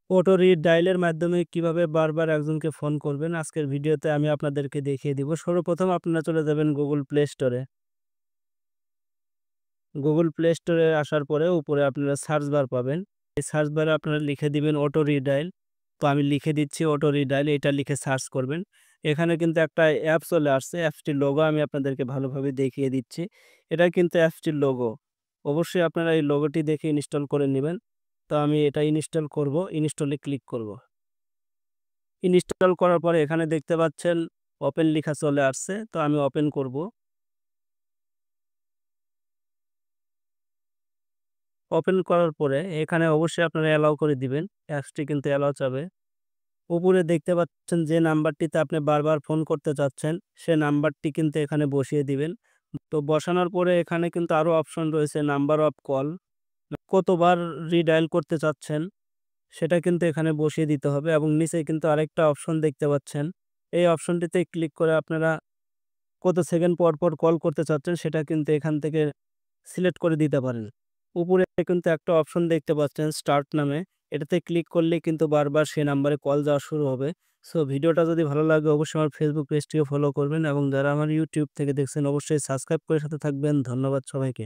Auto রিডাইলের মাধ্যমে কিভাবে বারবার একজনকে ফোন করবেন আজকের ভিডিওতে আমি আপনাদেরকে দেখিয়ে দিব। সর্বপ্রথম আপনারা চলে যাবেন গুগল প্লে স্টোরে। গুগল প্লে স্টোরে আসার পরে উপরে আপনারা সার্চ বার পাবেন। এই সার্চ বারে আপনারা লিখে দিবেন অটো রিডাইল। তো আমি লিখে দিচ্ছি অটো রিডাইল, এটা লিখে সার্চ করবেন। এখানে কিন্তু একটা অ্যাপ চলে আসছে। অ্যাপসটির লোগো আমি আপনাদেরকে ভালোভাবে দেখিয়ে দিচ্ছি। এটা কিন্তু অ্যাপসটির লোগো। অবশ্যই আপনারা এই লোগোটি দেখে ইনস্টল করে নিবেন। তো আমি এটা ইনস্টল করব। ইনস্টলে ক্লিক করব। ইনস্টল করার পরে এখানে দেখতে পাচ্ছেন ওপেন লেখা চলে আসছে। তো আমি ওপেন করব। ওপেন করার পরে এখানে অবশ্যই আপনারা অ্যালাউ করে দিবেন। অ্যাপসটি কিন্তু অ্যালাউ চাবে। উপরে দেখতে পাচ্ছেন যে নাম্বারটিতে আপনি বারবার ফোন করতে চাচ্ছেন, সে নাম্বারটি কিন্তু এখানে বসিয়ে দিবেন। তো বসানোর পরে এখানে কিন্তু আরো অপশন রয়েছে নাম্বার অফ কল। কতবার রিডায়াল করতে চাচ্ছেন সেটা কিন্তু এখানে বসিয়ে দিতে হবে এবং নিচে কিন্তু আরেকটা অপশন দেখতে পাচ্ছেন। এই অপশনটিতে ক্লিক করে আপনারা কত সেকেন্ড পর, পর কল করতে চাচ্ছেন সেটা কিন্তু এখান থেকে সিলেক্ট করে দিতে পারেন। উপরে কিন্তু একটা অপশন দেখতে পাচ্ছেন স্টার্ট নামে। এটাতে ক্লিক করলেই কিন্তু বারবার সে নাম্বারে কল যাওয়া শুরু হবে। সো ভিডিওটা যদি ভালো লাগে অবশ্যই আমার ফেসবুক পেজটিও ফলো করবেন এবং যারা আমার ইউটিউব থেকে দেখছেন অবশ্যই সাবস্ক্রাইব করে সাথে থাকবেন। ধন্যবাদ সবাইকে।